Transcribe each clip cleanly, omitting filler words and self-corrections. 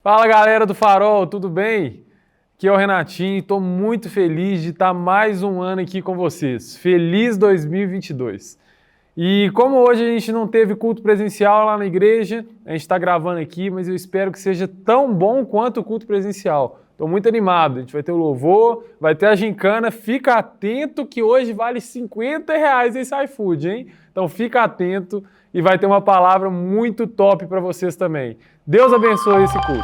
Fala galera do Farol, tudo bem? Aqui é o Renatinho e estou muito feliz de estar mais um ano aqui com vocês. Feliz 2022! E como hoje a gente não teve culto presencial lá na igreja, a gente está gravando aqui, mas eu espero que seja tão bom quanto o culto presencial. Estou muito animado, a gente vai ter o louvor, vai ter a gincana, fica atento que hoje vale R$ 50 esse iFood, hein? Então fica atento e vai ter uma palavra muito top para vocês também. Deus abençoe esse culto.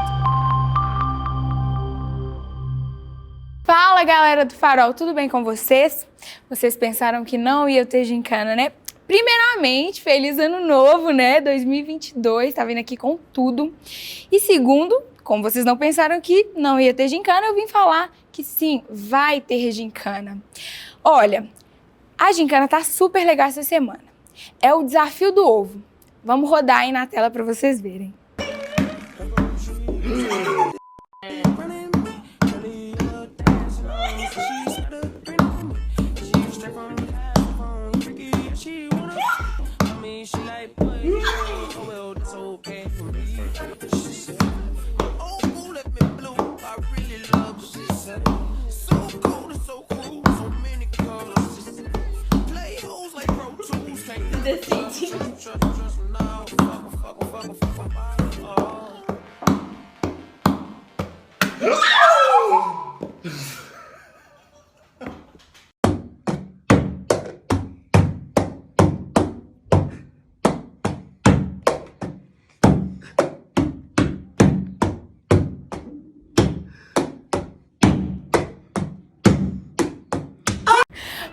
Fala galera do Farol, tudo bem com vocês? Vocês pensaram que não ia ter gincana, né? Primeiramente, feliz ano novo, né? 2022, tá vindo aqui com tudo. E segundo, como vocês não pensaram que não ia ter gincana, eu vim falar que sim, vai ter gincana. Olha, a gincana tá super legal essa semana. É o desafio do ovo. Vamos rodar aí na tela para vocês verem.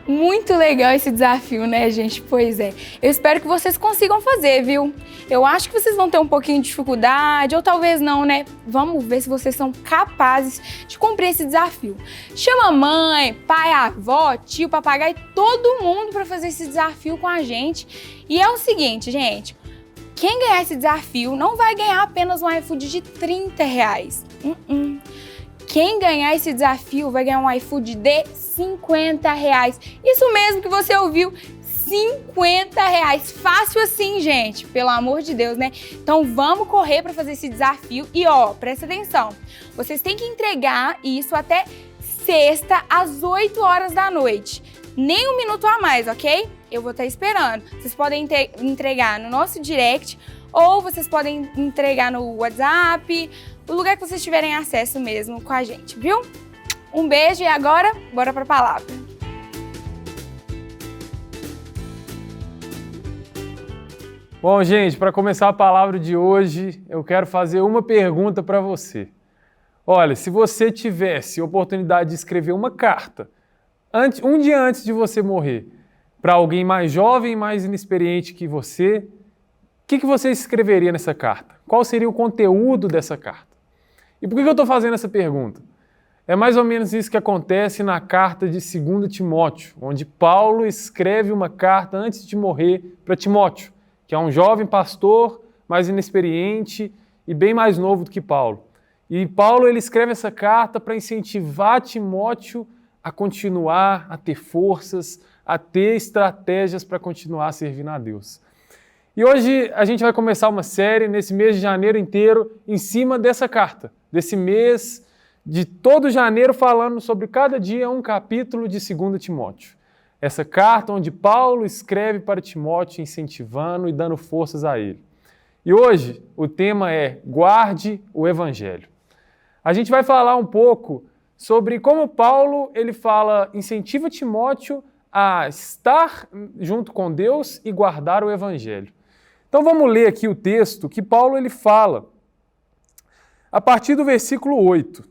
Muito legal esse desafio, né, gente? Pois é. Eu espero que vocês consigam fazer, viu? Eu acho que vocês vão ter um pouquinho de dificuldade, ou talvez não, né? Vamos ver se vocês são capazes de cumprir esse desafio. Chama a mãe, pai, avó, tio, papagaio, todo mundo para fazer esse desafio com a gente. E é o seguinte, gente. Quem ganhar esse desafio não vai ganhar apenas um iFood de R$30. Quem ganhar esse desafio vai ganhar um iFood de R$50. Isso mesmo que você ouviu, R$50. Fácil assim, gente, pelo amor de Deus, né? Então vamos correr para fazer esse desafio e ó, presta atenção. Vocês têm que entregar isso até sexta às 8 horas da noite. Nem um minuto a mais, ok? Eu vou estar esperando. Vocês podem entregar no nosso direct ou vocês podem entregar no WhatsApp, o lugar que vocês tiverem acesso mesmo com a gente, viu? Um beijo e agora, bora para a palavra. Bom, gente, para começar a palavra de hoje, eu quero fazer uma pergunta para você. Olha, se você tivesse a oportunidade de escrever uma carta um dia antes de você morrer, para alguém mais jovem, mais inexperiente que você, o que você escreveria nessa carta? Qual seria o conteúdo dessa carta? E por que eu estou fazendo essa pergunta? É mais ou menos isso que acontece na carta de 2 Timóteo, onde Paulo escreve uma carta antes de morrer para Timóteo, que é um jovem pastor, mais inexperiente e bem mais novo do que Paulo. E Paulo ele escreve essa carta para incentivar Timóteo a continuar, a ter forças, a ter estratégias para continuar servindo a Deus. E hoje a gente vai começar uma série, nesse mês de janeiro inteiro, em cima dessa carta, desse mês de todo janeiro, falando sobre cada dia um capítulo de 2 Timóteo. Essa carta onde Paulo escreve para Timóteo, incentivando e dando forças a ele. E hoje o tema é Guarde o Evangelho. A gente vai falar um pouco sobre como Paulo ele incentiva Timóteo a estar junto com Deus e guardar o Evangelho. Então vamos ler aqui o texto que Paulo ele fala. A partir do versículo 8,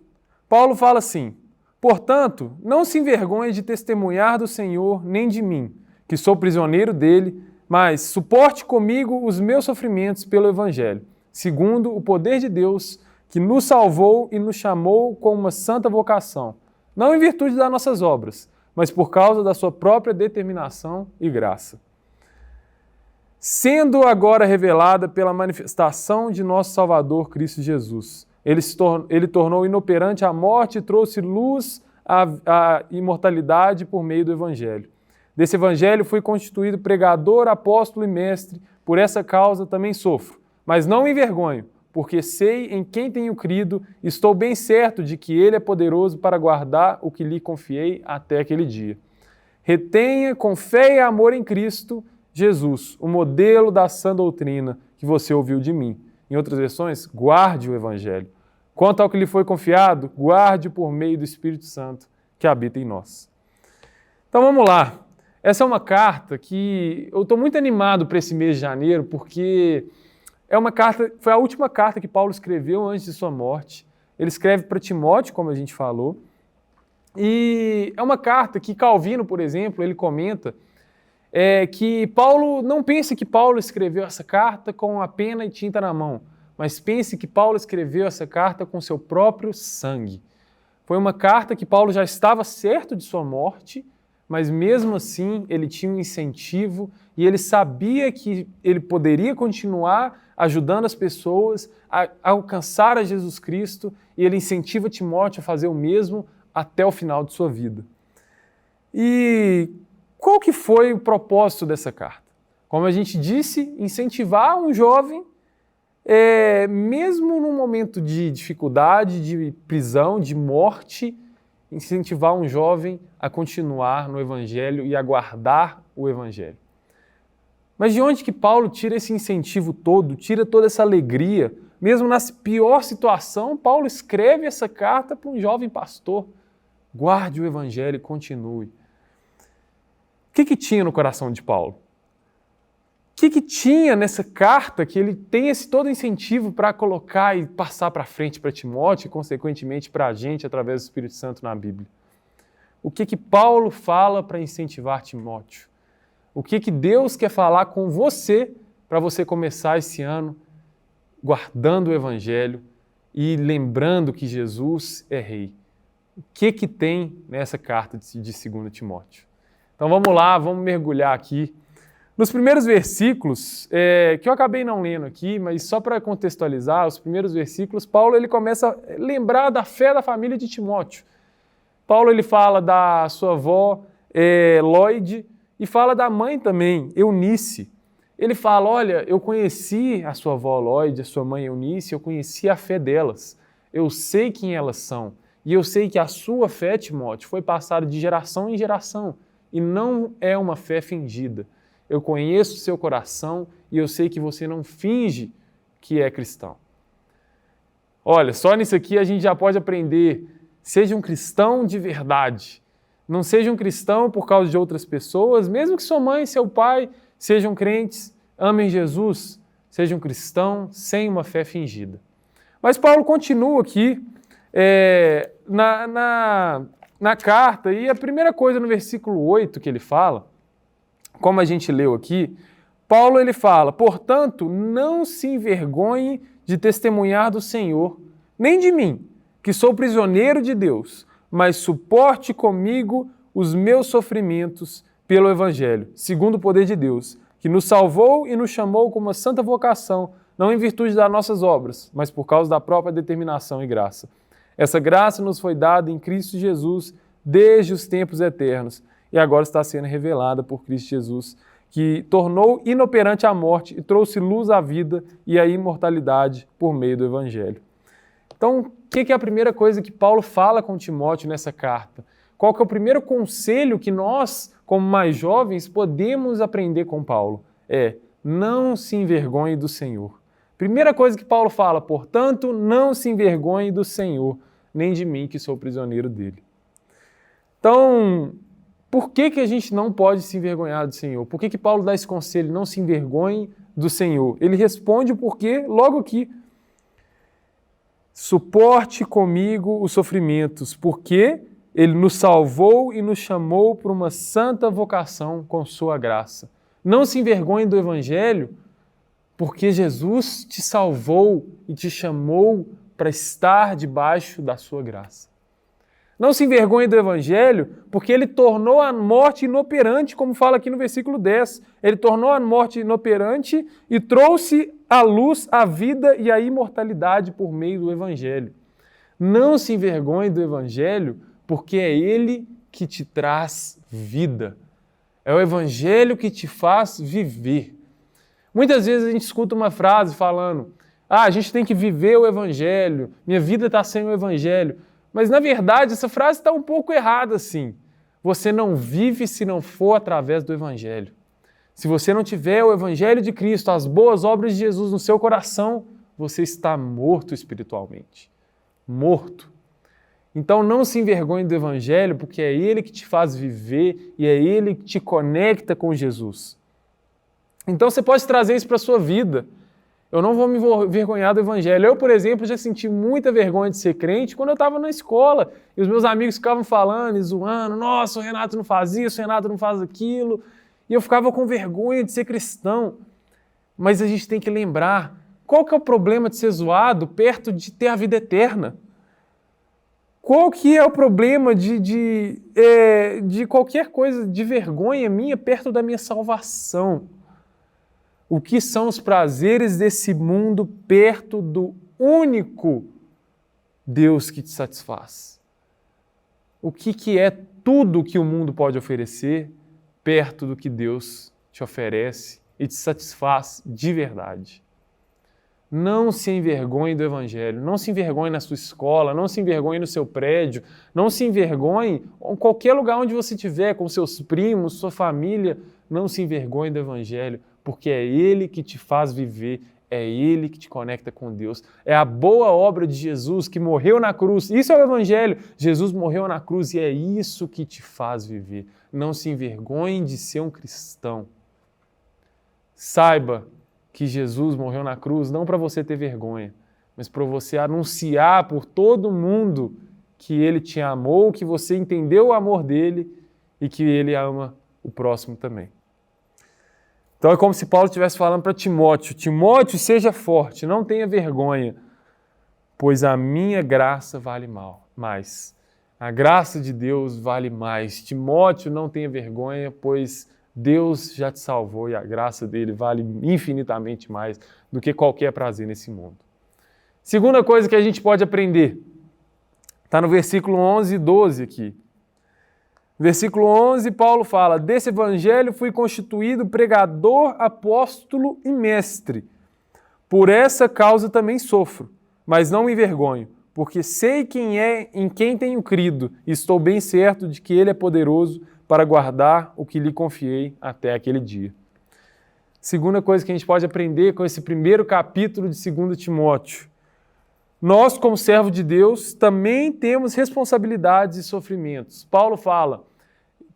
Paulo fala assim: portanto, não se envergonhe de testemunhar do Senhor nem de mim, que sou prisioneiro dele, mas suporte comigo os meus sofrimentos pelo Evangelho, segundo o poder de Deus, que nos salvou e nos chamou com uma santa vocação, não em virtude das nossas obras, mas por causa da sua própria determinação e graça. Sendo agora revelada pela manifestação de nosso Salvador Cristo Jesus. Ele tornou inoperante a morte e trouxe luz à imortalidade por meio do Evangelho. Desse Evangelho fui constituído pregador, apóstolo e mestre, por essa causa também sofro, mas não me envergonho, porque sei em quem tenho crido e estou bem certo de que Ele é poderoso para guardar o que lhe confiei até aquele dia. Retenha com fé e amor em Cristo Jesus, o modelo da sã doutrina que você ouviu de mim. Em outras versões, guarde o Evangelho. Quanto ao que lhe foi confiado, guarde por meio do Espírito Santo que habita em nós. Então vamos lá. Essa é uma carta que eu estou muito animado para esse mês de janeiro, porque é uma carta, foi a última carta que Paulo escreveu antes de sua morte. Ele escreve para Timóteo, como a gente falou, e é uma carta que Calvino, por exemplo, ele comenta que Paulo, não pense que Paulo escreveu essa carta com a pena e tinta na mão, mas pense que Paulo escreveu essa carta com seu próprio sangue. Foi uma carta que Paulo já estava certo de sua morte, mas mesmo assim ele tinha um incentivo e ele sabia que ele poderia continuar ajudando as pessoas a alcançar a Jesus Cristo, e ele incentiva Timóteo a fazer o mesmo até o final de sua vida. E qual que foi o propósito dessa carta? Como a gente disse, incentivar um jovem, mesmo num momento de dificuldade, de prisão, de morte, incentivar um jovem a continuar no Evangelho e a guardar o Evangelho. Mas de onde que Paulo tira esse incentivo todo, tira toda essa alegria? Mesmo na pior situação, Paulo escreve essa carta para um jovem pastor. Guarde o Evangelho e continue. O que tinha no coração de Paulo? O que tinha nessa carta que ele tem esse todo incentivo para colocar e passar para frente para Timóteo e, consequentemente, para a gente através do Espírito Santo na Bíblia? O que Paulo fala para incentivar Timóteo? O que Deus quer falar com você para você começar esse ano guardando o Evangelho e lembrando que Jesus é Rei? O que tem nessa carta de 2 Timóteo? Então vamos lá, vamos mergulhar aqui. Nos primeiros versículos, que eu acabei não lendo aqui, mas só para contextualizar, os primeiros versículos, Paulo ele começa a lembrar da fé da família de Timóteo. Paulo ele fala da sua avó, Lóide, e fala da mãe também, Eunice. Ele fala, olha, eu conheci a sua avó Lóide, a sua mãe Eunice, eu conheci a fé delas, eu sei quem elas são, e eu sei que a sua fé, Timóteo, foi passada de geração em geração, e não é uma fé fingida. Eu conheço o seu coração e eu sei que você não finge que é cristão. Olha, só nisso aqui a gente já pode aprender. Seja um cristão de verdade. Não seja um cristão por causa de outras pessoas, mesmo que sua mãe e seu pai sejam crentes, amem Jesus, seja um cristão sem uma fé fingida. Mas Paulo continua aqui na carta, e a primeira coisa no versículo 8 que ele fala, como a gente leu aqui, Paulo ele fala, portanto, não se envergonhe de testemunhar do Senhor, nem de mim, que sou prisioneiro de Deus, mas suporte comigo os meus sofrimentos pelo Evangelho, segundo o poder de Deus, que nos salvou e nos chamou com uma santa vocação, não em virtude das nossas obras, mas por causa da própria determinação e graça. Essa graça nos foi dada em Cristo Jesus desde os tempos eternos e agora está sendo revelada por Cristo Jesus, que tornou inoperante a morte e trouxe luz à vida e à imortalidade por meio do Evangelho. Então, o que é a primeira coisa que Paulo fala com Timóteo nessa carta? Qual que é o primeiro conselho que nós, como mais jovens, podemos aprender com Paulo? Não se envergonhe do Senhor. Primeira coisa que Paulo fala, portanto, não se envergonhe do Senhor, nem de mim, que sou prisioneiro dele. Então, por que a gente não pode se envergonhar do Senhor? Por que Paulo dá esse conselho, não se envergonhe do Senhor? Ele responde o porquê logo aqui. Suporte comigo os sofrimentos, porque Ele nos salvou e nos chamou por uma santa vocação com sua graça. Não se envergonhe do Evangelho, porque Jesus te salvou e te chamou para estar debaixo da sua graça. Não se envergonhe do Evangelho, porque ele tornou a morte inoperante, como fala aqui no versículo 10. Ele tornou a morte inoperante e trouxe à luz a vida e a imortalidade por meio do Evangelho. Não se envergonhe do Evangelho, porque é ele que te traz vida. É o Evangelho que te faz viver. Muitas vezes a gente escuta uma frase falando, Ah, a gente tem que viver o Evangelho, minha vida está sem o Evangelho. Mas, na verdade, essa frase está um pouco errada, sim. Você não vive se não for através do Evangelho. Se você não tiver o Evangelho de Cristo, as boas obras de Jesus no seu coração, você está morto espiritualmente. Morto. Então não se envergonhe do Evangelho, porque é ele que te faz viver e é ele que te conecta com Jesus. Então você pode trazer isso para a sua vida. Eu não vou me envergonhar do Evangelho. Eu, por exemplo, já senti muita vergonha de ser crente quando eu estava na escola e os meus amigos ficavam falando e zoando, nossa, o Renato não faz isso, o Renato não faz aquilo. E eu ficava com vergonha de ser cristão. Mas a gente tem que lembrar, qual que é o problema de ser zoado perto de ter a vida eterna? Qual que é o problema de qualquer coisa de vergonha minha perto da minha salvação? O que são os prazeres desse mundo perto do único Deus que te satisfaz? O que é tudo que o mundo pode oferecer perto do que Deus te oferece e te satisfaz de verdade? Não se envergonhe do Evangelho, não se envergonhe na sua escola, não se envergonhe no seu prédio, não se envergonhe em qualquer lugar onde você estiver, com seus primos, sua família, não se envergonhe do Evangelho, porque é Ele que te faz viver, é Ele que te conecta com Deus. É a boa obra de Jesus que morreu na cruz, isso é o Evangelho, Jesus morreu na cruz e é isso que te faz viver. Não se envergonhe de ser um cristão. Saiba que Jesus morreu na cruz não para você ter vergonha, mas para você anunciar por todo mundo que Ele te amou, que você entendeu o amor dEle e que Ele ama o próximo também. Então é como se Paulo estivesse falando para Timóteo, Timóteo, seja forte, não tenha vergonha, pois a minha graça vale mais. A graça de Deus vale mais. Timóteo, não tenha vergonha, pois Deus já te salvou e a graça dele vale infinitamente mais do que qualquer prazer nesse mundo. Segunda coisa que a gente pode aprender, está no versículo 11 e 12 aqui. Versículo 11, Paulo fala, desse evangelho fui constituído pregador, apóstolo e mestre. Por essa causa também sofro, mas não me envergonho, porque sei quem é em quem tenho crido e estou bem certo de que ele é poderoso para guardar o que lhe confiei até aquele dia. Segunda coisa que a gente pode aprender com esse primeiro capítulo de 2 Timóteo. Nós, como servo de Deus, também temos responsabilidades e sofrimentos. Paulo fala,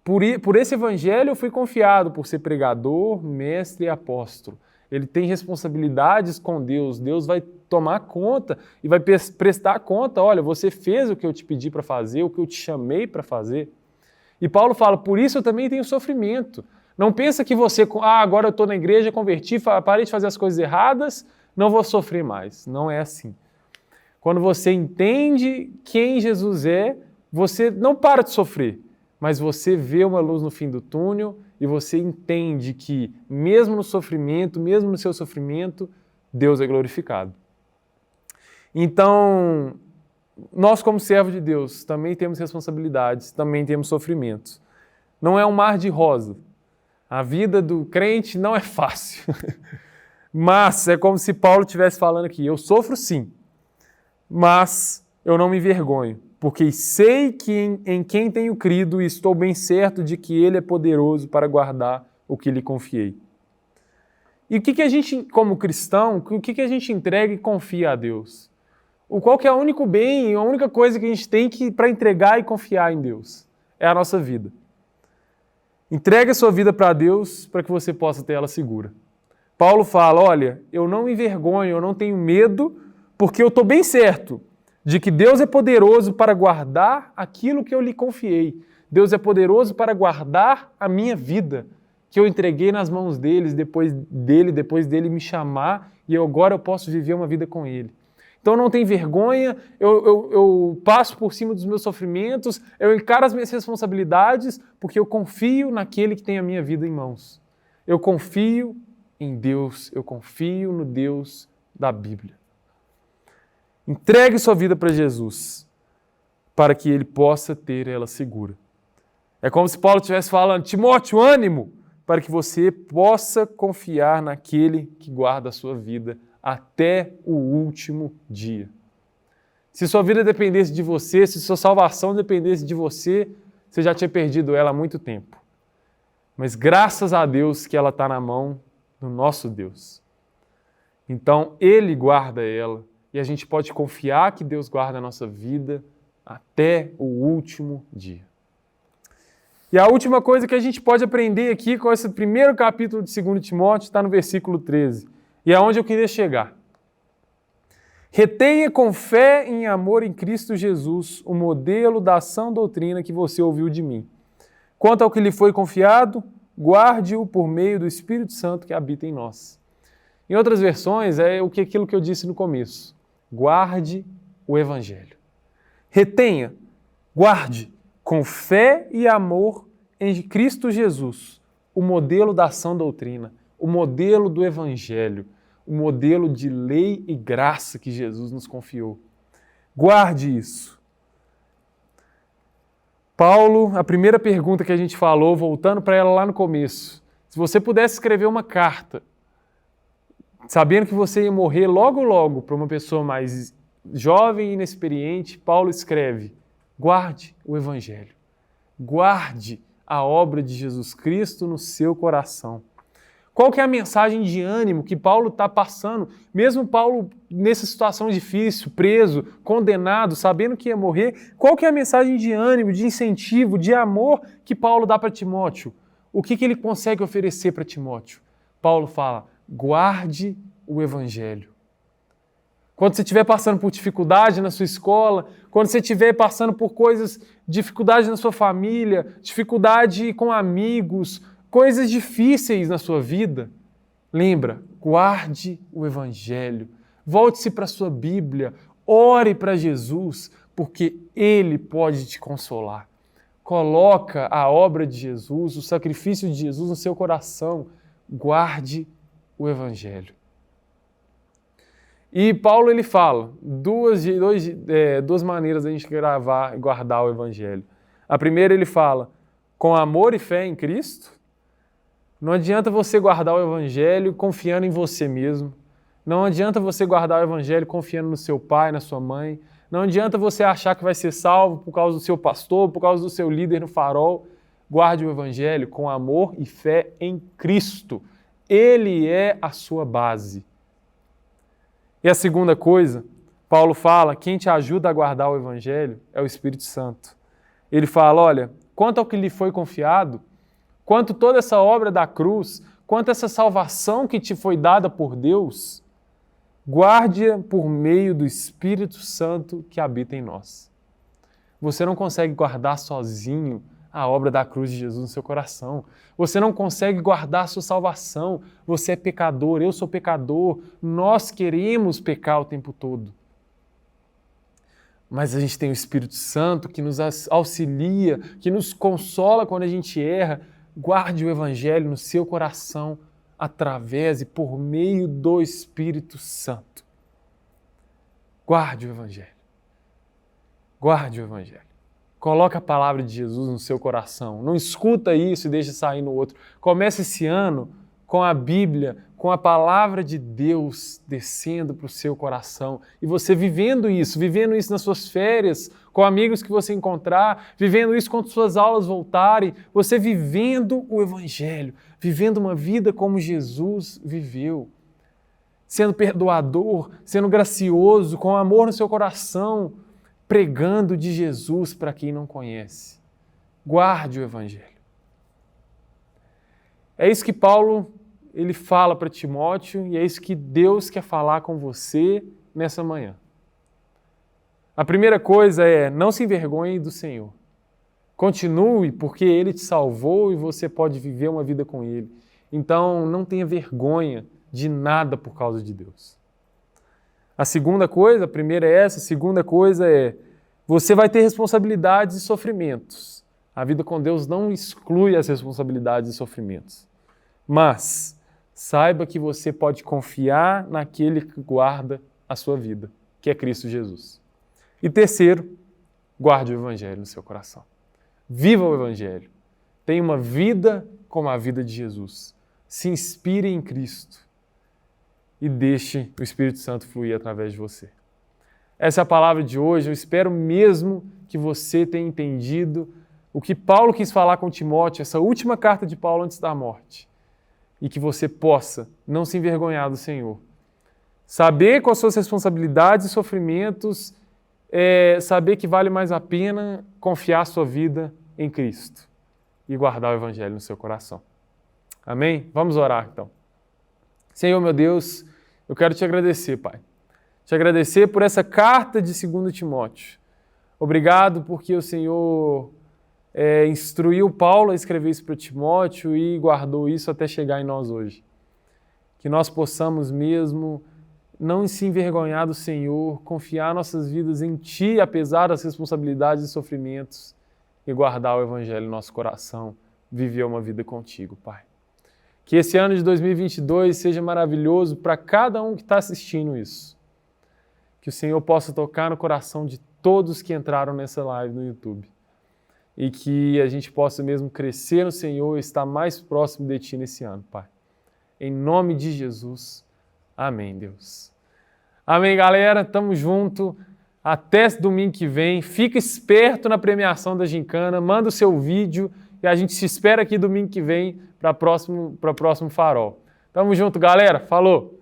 por esse evangelho eu fui confiado por ser pregador, mestre e apóstolo. Ele tem responsabilidades com Deus. Deus vai tomar conta e vai prestar conta. Olha, você fez o que eu te pedi para fazer, o que eu te chamei para fazer. E Paulo fala, por isso eu também tenho sofrimento. Não pensa que você, agora eu estou na igreja, converti, parei de fazer as coisas erradas, não vou sofrer mais. Não é assim. Quando você entende quem Jesus é, você não para de sofrer, mas você vê uma luz no fim do túnel e você entende que mesmo no sofrimento, mesmo no seu sofrimento, Deus é glorificado. Então, nós, como servos de Deus, também temos responsabilidades, também temos sofrimentos. Não é um mar de rosa. A vida do crente não é fácil. Mas é como se Paulo estivesse falando aqui, eu sofro sim, mas eu não me envergonho, porque sei que em quem tenho crido e estou bem certo de que Ele é poderoso para guardar o que lhe confiei. E o que a gente, como cristão, o que a gente entrega e confia a Deus? Qual que é o único bem, a única coisa que a gente tem para entregar e confiar em Deus? É a nossa vida. Entregue a sua vida para Deus para que você possa ter ela segura. Paulo fala, olha, eu não me envergonho, eu não tenho medo, porque eu estou bem certo de que Deus é poderoso para guardar aquilo que eu lhe confiei. Deus é poderoso para guardar a minha vida, que eu entreguei nas mãos depois dele me chamar, e agora eu posso viver uma vida com Ele. Então não tem vergonha, eu passo por cima dos meus sofrimentos, eu encaro as minhas responsabilidades, porque eu confio naquele que tem a minha vida em mãos. Eu confio em Deus, eu confio no Deus da Bíblia. Entregue sua vida para Jesus, para que Ele possa ter ela segura. É como se Paulo estivesse falando, Timóteo, ânimo, para que você possa confiar naquele que guarda a sua vida até o último dia. Se sua vida dependesse de você, se sua salvação dependesse de você, você já tinha perdido ela há muito tempo. Mas graças a Deus que ela está na mão do nosso Deus. Então, Ele guarda ela e a gente pode confiar que Deus guarda a nossa vida até o último dia. E a última coisa que a gente pode aprender aqui com esse primeiro capítulo de 2 Timóteo está no versículo 13. E é onde eu queria chegar. Retenha com fé e amor em Cristo Jesus o modelo da sã doutrina que você ouviu de mim. Quanto ao que lhe foi confiado, guarde-o por meio do Espírito Santo que habita em nós. Em outras versões, é aquilo que eu disse no começo. Guarde o Evangelho. Retenha, guarde com fé e amor em Cristo Jesus o modelo da sã doutrina, o modelo do Evangelho, o modelo de lei e graça que Jesus nos confiou. Guarde isso. Paulo, a primeira pergunta que a gente falou, voltando para ela lá no começo, se você pudesse escrever uma carta, sabendo que você ia morrer logo, logo, para uma pessoa mais jovem e inexperiente, Paulo escreve: guarde o Evangelho. Guarde a obra de Jesus Cristo no seu coração. Qual que é a mensagem de ânimo que Paulo está passando? Mesmo Paulo nessa situação difícil, preso, condenado, sabendo que ia morrer, qual que é a mensagem de ânimo, de incentivo, de amor que Paulo dá para Timóteo? O que ele consegue oferecer para Timóteo? Paulo fala: guarde o Evangelho. Quando você estiver passando por dificuldade na sua escola, quando você estiver passando por dificuldade na sua família, dificuldade com amigos, coisas difíceis na sua vida, lembra, guarde o Evangelho. Volte-se para a sua Bíblia, ore para Jesus, porque Ele pode te consolar. Coloca a obra de Jesus, o sacrifício de Jesus no seu coração. Guarde o Evangelho. E Paulo ele fala duas maneiras de a gente gravar e guardar o Evangelho. A primeira ele fala com amor e fé em Cristo. Não adianta você guardar o Evangelho confiando em você mesmo. Não adianta você guardar o Evangelho confiando no seu pai, na sua mãe. Não adianta você achar que vai ser salvo por causa do seu pastor, por causa do seu líder no farol. Guarde o Evangelho com amor e fé em Cristo. Ele é a sua base. E a segunda coisa, Paulo fala, quem te ajuda a guardar o Evangelho é o Espírito Santo. Ele fala, olha, quanto ao que lhe foi confiado, quanto toda essa obra da cruz, quanto essa salvação que te foi dada por Deus, guarde-a por meio do Espírito Santo que habita em nós. Você não consegue guardar sozinho a obra da cruz de Jesus no seu coração. Você não consegue guardar a sua salvação. Você é pecador, eu sou pecador, nós queremos pecar o tempo todo. Mas a gente tem o Espírito Santo que nos auxilia, que nos consola quando a gente erra. Guarde o Evangelho no seu coração através e por meio do Espírito Santo. Guarde o Evangelho. Guarde o Evangelho. Coloque a palavra de Jesus no seu coração. Não escuta isso e deixa sair no outro. Comece esse ano com a Bíblia, com a palavra de Deus descendo para o seu coração. E você vivendo isso nas suas férias, com amigos que você encontrar, vivendo isso quando suas aulas voltarem, você vivendo o Evangelho, vivendo uma vida como Jesus viveu. Sendo perdoador, sendo gracioso, com amor no seu coração, pregando de Jesus para quem não conhece. Guarde o Evangelho. É isso que Paulo ele fala para Timóteo e é isso que Deus quer falar com você nessa manhã. A primeira coisa é, não se envergonhe do Senhor. Continue, porque Ele te salvou e você pode viver uma vida com Ele. Então, não tenha vergonha de nada por causa de Deus. A segunda coisa, a primeira é essa, a segunda coisa é, você vai ter responsabilidades e sofrimentos. A vida com Deus não exclui as responsabilidades e sofrimentos. Mas, saiba que você pode confiar naquele que guarda a sua vida, que é Cristo Jesus. E terceiro, guarde o Evangelho no seu coração. Viva o Evangelho. Tenha uma vida como a vida de Jesus. Se inspire em Cristo. e deixe o Espírito Santo fluir através de você. Essa é a palavra de hoje. Eu espero mesmo que você tenha entendido o que Paulo quis falar com Timóteo, essa última carta de Paulo antes da morte, e que você possa não se envergonhar do Senhor. Saber com as suas responsabilidades e sofrimentos, saber que vale mais a pena confiar a sua vida em Cristo e guardar o Evangelho no seu coração. Amém? Vamos orar então. Senhor, meu Deus, eu quero te agradecer, Pai. Te agradecer por essa carta de 2 Timóteo. Obrigado porque o Senhor instruiu Paulo a escrever isso para Timóteo e guardou isso até chegar em nós hoje. Que nós possamos mesmo não se envergonhar do Senhor, confiar nossas vidas em Ti, apesar das responsabilidades e sofrimentos, e guardar o Evangelho no nosso coração, viver uma vida contigo, Pai. Que esse ano de 2022 seja maravilhoso para cada um que está assistindo isso. Que o Senhor possa tocar no coração de todos que entraram nessa live no YouTube. E que a gente possa mesmo crescer no Senhor e estar mais próximo de Ti nesse ano, Pai. Em nome de Jesus. Amém, Deus. Amém, galera. Tamo junto. Até domingo que vem. Fica esperto na premiação da Gincana. Manda o seu vídeo e a gente se espera aqui domingo que vem para o próximo Farol. Tamo junto, galera. Falou!